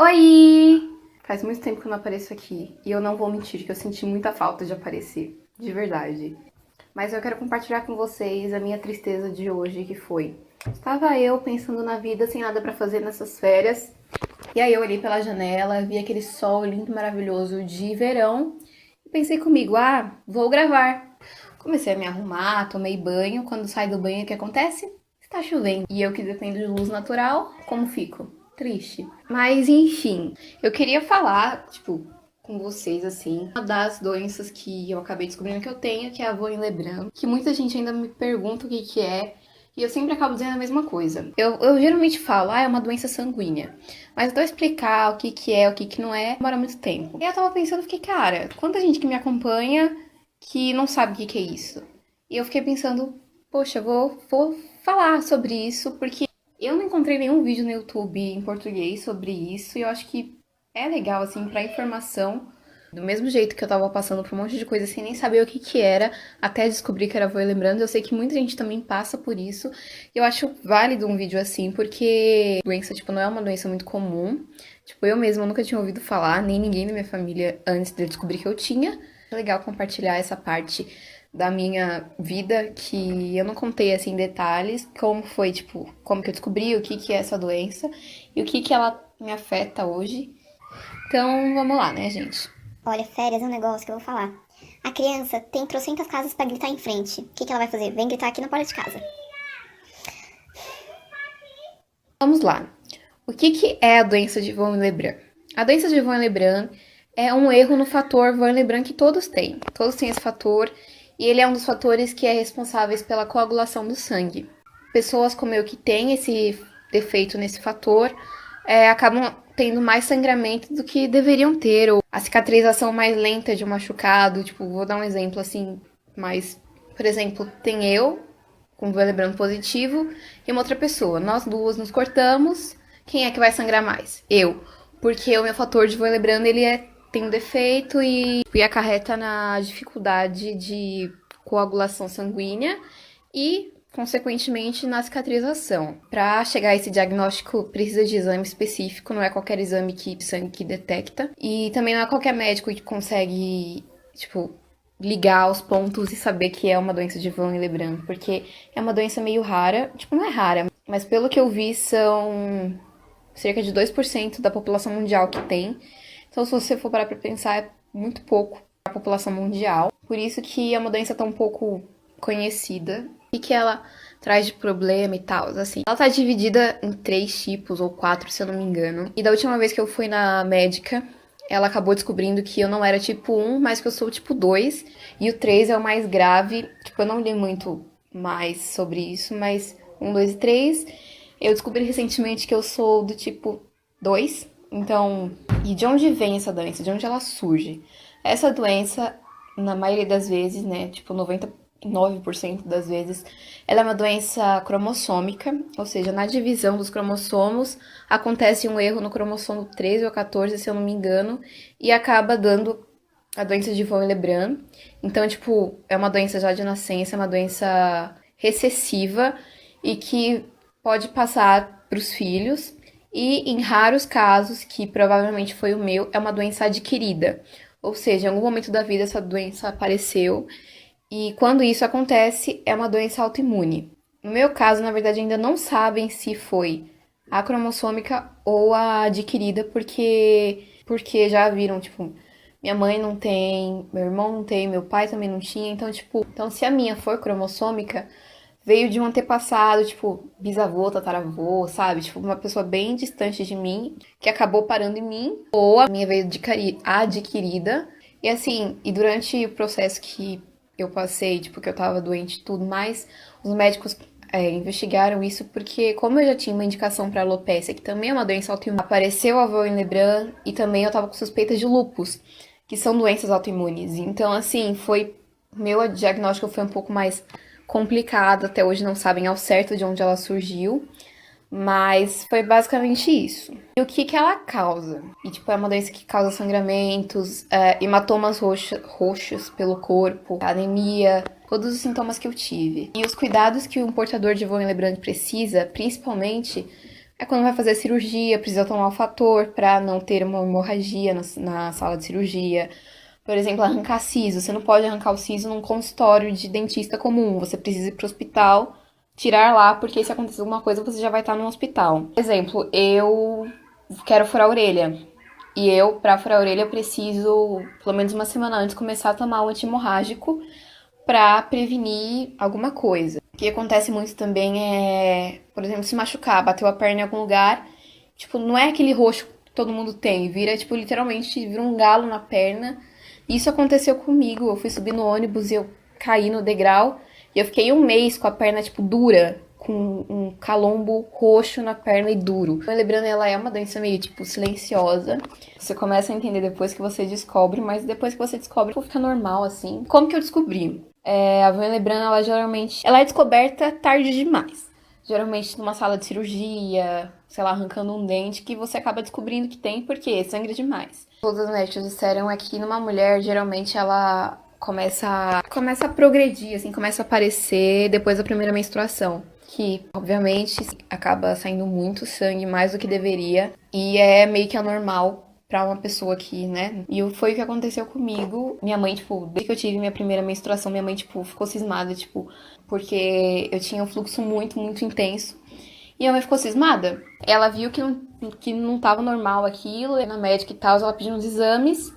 Oi! Faz muito tempo que eu não apareço aqui e eu não vou mentir que eu senti muita falta de aparecer, de verdade. Mas eu quero compartilhar com vocês a minha tristeza de hoje, que foi: estava eu pensando na vida sem nada pra fazer nessas férias, e aí eu olhei pela janela, vi aquele sol lindo, maravilhoso de verão e pensei comigo: vou gravar. Comecei a me arrumar, tomei banho. Quando sai do banho, o que acontece? Está chovendo. E eu que dependo de luz natural, como fico? Triste. Mas enfim, eu queria falar, com vocês, assim, uma das doenças que eu acabei descobrindo que eu tenho, que é a Voin-Lebrun, que muita gente ainda me pergunta o que que é, e eu sempre acabo dizendo a mesma coisa. Eu geralmente falo, é uma doença sanguínea. Mas até eu explicar o que que é, o que que não é, demora muito tempo. E eu tava pensando, fiquei, cara, quanta gente que me acompanha que não sabe o que que é isso. E eu fiquei pensando, poxa, vou falar sobre isso, porque eu não encontrei nenhum vídeo no YouTube em português sobre isso, e eu acho que é legal, assim, pra informação. Do mesmo jeito que eu tava passando por um monte de coisa sem nem saber o que que era, até descobrir que era Voe Lembrando, eu sei que muita gente também passa por isso. E eu acho válido um vídeo assim, porque doença, não é uma doença muito comum. Eu mesma nunca tinha ouvido falar, nem ninguém da minha família antes de eu descobrir que eu tinha. É legal compartilhar essa parte da minha vida que eu não contei assim em detalhes, como foi, como que eu descobri, o que que é essa doença e o que que ela me afeta hoje. Então, vamos lá, né, gente? Olha, férias é um negócio que eu vou falar. A criança tem trocentas casas pra gritar em frente. O que que ela vai fazer? Vem gritar aqui na porta de casa. Vamos lá. O que que é a doença de von Willebrand? A doença de von Willebrand é um erro no fator von Willebrand que todos têm. Todos têm esse fator e ele é um dos fatores que é responsáveis pela coagulação do sangue. Pessoas como eu que têm esse defeito nesse fator acabam tendo mais sangramento do que deveriam ter, ou a cicatrização mais lenta de um machucado. Vou dar um exemplo assim, mas, por exemplo, tem eu com o lembrando positivo e uma outra pessoa. Nós duas nos cortamos. Quem é que vai sangrar mais? Eu. Porque o meu fator de lembrando tem um defeito e acarreta na dificuldade de coagulação sanguínea e, consequentemente, na cicatrização. Para chegar a esse diagnóstico, precisa de exame específico, não é qualquer exame que sangue que detecta. E também não é qualquer médico que consegue, ligar os pontos e saber que é uma doença de Von Willebrand, porque é uma doença meio rara, não é rara, mas pelo que eu vi são cerca de 2% da população mundial que tem. Então, se você for parar pra pensar, é muito pouco a população mundial. Por isso que é uma doença tão pouco conhecida. E que ela traz de problema e tal, assim. Ela tá dividida em 3 tipos, ou 4, se eu não me engano. E da última vez que eu fui na médica, ela acabou descobrindo que eu não era tipo 1, mas que eu sou tipo 2. E o 3 é o mais grave. Eu não li muito mais sobre isso, mas 1, 2 e 3. Eu descobri recentemente que eu sou do tipo 2. Então, e de onde vem essa doença? De onde ela surge? Essa doença, na maioria das vezes, né, 99% das vezes, ela é uma doença cromossômica, ou seja, na divisão dos cromossomos acontece um erro no cromossomo 13 ou 14, se eu não me engano, e acaba dando a doença de von Willebrand. Então, é uma doença já de nascença, é uma doença recessiva e que pode passar para os filhos. E em raros casos, que provavelmente foi o meu, é uma doença adquirida. Ou seja, em algum momento da vida essa doença apareceu e quando isso acontece, é uma doença autoimune. No meu caso, na verdade, ainda não sabem se foi a cromossômica ou a adquirida, porque já viram, minha mãe não tem, meu irmão não tem, meu pai também não tinha, então se a minha for cromossômica, veio de um antepassado, bisavô, tataravô, sabe? Uma pessoa bem distante de mim, que acabou parando em mim, ou a minha veio adquirida. E assim, e durante o processo que eu passei, que eu tava doente e tudo mais, os médicos investigaram isso porque, como eu já tinha uma indicação para alopecia, que também é uma doença autoimune, apareceu a Voin-Lebrand e também eu tava com suspeita de lúpus, que são doenças autoimunes. Então, assim, meu diagnóstico foi um pouco mais complicado, até hoje não sabem ao certo de onde ela surgiu, mas foi basicamente isso. E o que que ela causa? E, é uma doença que causa sangramentos, hematomas roxos pelo corpo, anemia, todos os sintomas que eu tive. E os cuidados que um portador de von Willebrand precisa, principalmente, É quando vai fazer cirurgia, precisa tomar o fator pra não ter uma hemorragia na sala de cirurgia. Por exemplo, arrancar siso. Você não pode arrancar o siso num consultório de dentista comum. Você precisa ir pro hospital, tirar lá, porque se acontecer alguma coisa, você já vai estar no hospital. Por exemplo, eu quero furar a orelha. E eu, pra furar a orelha, eu preciso, pelo menos uma semana antes, começar a tomar o anti-hemorrágico pra prevenir alguma coisa. O que acontece muito também é, por exemplo, se machucar, bateu a perna em algum lugar, tipo, não é aquele roxo que todo mundo tem, vira, tipo, literalmente, vira um galo na perna. Isso aconteceu comigo, eu fui subir no ônibus e eu caí no degrau, e eu fiquei um mês com a perna, tipo, dura, com um calombo roxo na perna e duro. Lembrando, ela é uma doença meio, tipo, silenciosa. Você começa a entender depois que você descobre, mas depois que você descobre, fica normal, assim. Como que eu descobri? A Van Lebrun, ela geralmente... Ela é descoberta tarde demais. Geralmente numa sala de cirurgia, sei lá, arrancando um dente, que você acaba descobrindo que tem, porque sangra demais. Todos os médicos disseram é que numa mulher, geralmente ela começa a progredir, assim, começa a aparecer depois da primeira menstruação. Que, obviamente, acaba saindo muito sangue, mais do que deveria. E é meio que anormal pra uma pessoa que, né? E foi o que aconteceu comigo. Minha mãe, tipo, desde que eu tive minha primeira menstruação, minha mãe, tipo, ficou cismada, tipo, porque eu tinha um fluxo muito, muito intenso. E a mãe ficou cismada. Ela viu que não tava normal aquilo, na médica e tal, ela pediu uns exames.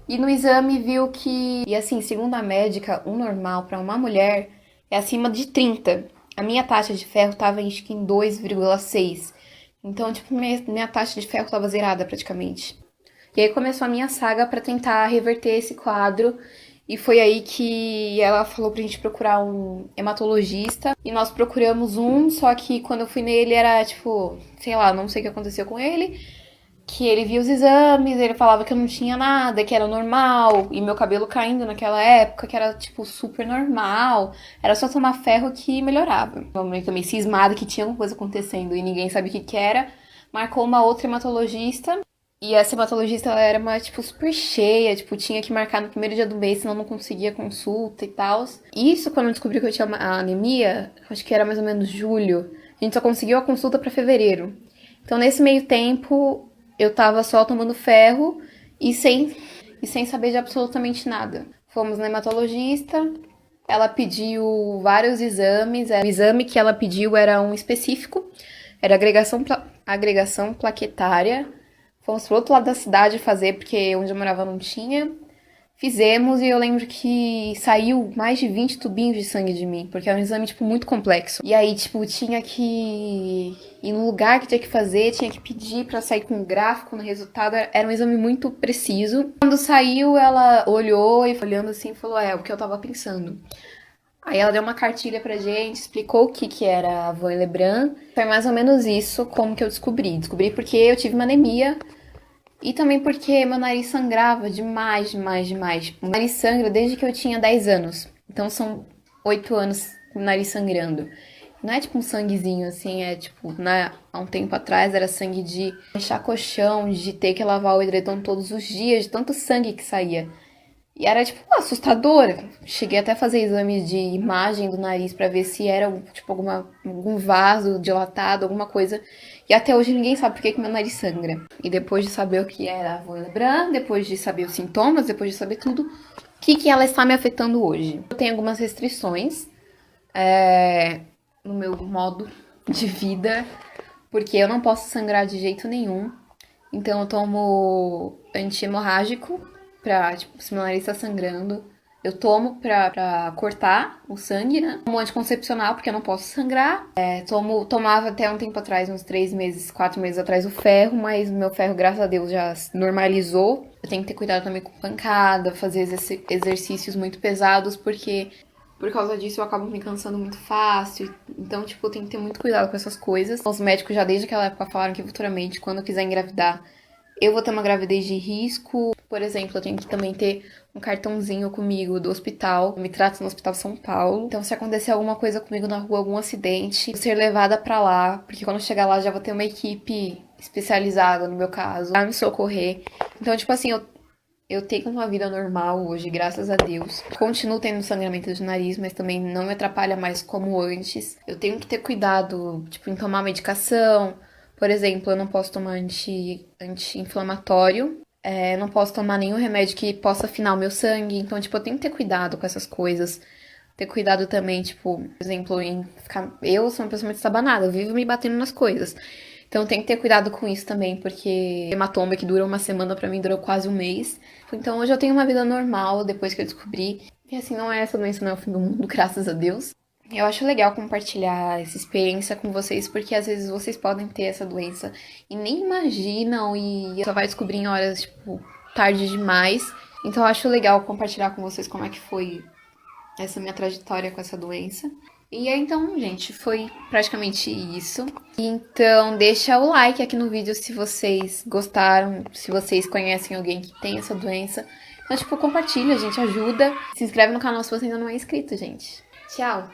E no exame viu que, e assim, segundo a médica, o normal pra uma mulher é acima de 30. A minha taxa de ferro tava, acho que em 2,6. Então, tipo, minha taxa de ferro tava zerada praticamente. E aí começou a minha saga pra tentar reverter esse quadro. E foi aí que ela falou pra gente procurar um hematologista. E nós procuramos um, só que quando eu fui nele era tipo, sei lá, não sei o que aconteceu com ele. Que ele via os exames, ele falava que eu não tinha nada, que era normal. E meu cabelo caindo naquela época, que era tipo super normal. Era só tomar ferro que melhorava. Minha mãe também cismada que tinha alguma coisa acontecendo e ninguém sabia o que era. Marcou uma outra hematologista. E essa hematologista, ela era uma, tipo, super cheia, tipo, tinha que marcar no primeiro dia do mês, senão não conseguia consulta e tal. Isso, quando eu descobri que eu tinha a anemia, acho que era mais ou menos julho, a gente só conseguiu a consulta pra fevereiro. Então, nesse meio tempo, eu tava só tomando ferro e sem saber de absolutamente nada. Fomos na hematologista, ela pediu vários exames, o exame que ela pediu era um específico, era agregação plaquetária. Fomos pro outro lado da cidade fazer, porque onde eu morava não tinha. Fizemos e eu lembro que saiu mais de 20 tubinhos de sangue de mim, porque é um exame, tipo, muito complexo. E aí, tipo, tinha que ir no lugar que tinha que fazer, tinha que pedir pra sair com um gráfico no resultado. Era um exame muito preciso. Quando saiu, ela olhou e olhando assim, falou, o que eu tava pensando. Aí ela deu uma cartilha pra gente, explicou o que era a Van Lebrun. Foi mais ou menos isso como que eu descobri. Descobri porque eu tive uma anemia e também porque meu nariz sangrava demais, demais, demais. Tipo, o nariz sangra desde que eu tinha 10 anos. Então são 8 anos com o nariz sangrando. Não é tipo um sanguezinho assim, é tipo, né? Há um tempo atrás era sangue de fechar colchão, de ter que lavar o edredom todos os dias, de tanto sangue que saía. E era, tipo, assustador. Cheguei até a fazer exames de imagem do nariz pra ver se era, tipo, algum vaso dilatado, alguma coisa. E até hoje ninguém sabe por que meu nariz sangra. E depois de saber o que era a Von Lebrun, depois de saber os sintomas, depois de saber tudo, o que ela está me afetando hoje? Eu tenho algumas restrições no meu modo de vida, porque eu não posso sangrar de jeito nenhum. Então eu tomo anti-hemorrágico pra, tipo, se meu nariz tá sangrando. Eu tomo pra cortar o sangue, né? Tomo anticoncepcional, porque eu não posso sangrar. Tomava até um tempo atrás, uns 3 meses, 4 meses atrás, o ferro, mas meu ferro, graças a Deus, já normalizou. Eu tenho que ter cuidado também com pancada, fazer exercícios muito pesados, porque por causa disso eu acabo me cansando muito fácil. Então, tipo, eu tenho que ter muito cuidado com essas coisas. Os médicos já desde aquela época falaram que futuramente, quando eu quiser engravidar, eu vou ter uma gravidez de risco. Por exemplo, eu tenho que também ter um cartãozinho comigo do hospital. Eu me trato no Hospital São Paulo. Então, se acontecer alguma coisa comigo na rua, algum acidente, vou ser levada pra lá. Porque quando eu chegar lá, já vou ter uma equipe especializada, no meu caso, pra me socorrer. Então, tipo assim, eu tenho uma vida normal hoje, graças a Deus. Continuo tendo sangramento de nariz, mas também não me atrapalha mais como antes. Eu tenho que ter cuidado, tipo, em tomar medicação, Por exemplo, eu não posso tomar anti-inflamatório, não posso tomar nenhum remédio que possa afinar o meu sangue. Então, tipo, eu tenho que ter cuidado com essas coisas. Ter cuidado também, tipo, por exemplo, em ficar. Eu sou uma pessoa muito estabanada, eu vivo me batendo nas coisas. Então tem que ter cuidado com isso também, porque hematoma que dura uma semana pra mim durou quase um mês. Então hoje eu tenho uma vida normal depois que eu descobri. E assim, não é essa doença, não é o fim do mundo, graças a Deus. Eu acho legal compartilhar essa experiência com vocês, porque às vezes vocês podem ter essa doença e nem imaginam e só vai descobrir em horas, tipo, tarde demais. Então eu acho legal compartilhar com vocês como é que foi essa minha trajetória com essa doença. E aí, então, gente, foi praticamente isso. Então, deixa o like aqui no vídeo se vocês gostaram, se vocês conhecem alguém que tem essa doença. Então, tipo, compartilha, gente, ajuda. Se inscreve no canal se você ainda não é inscrito, gente. Tchau!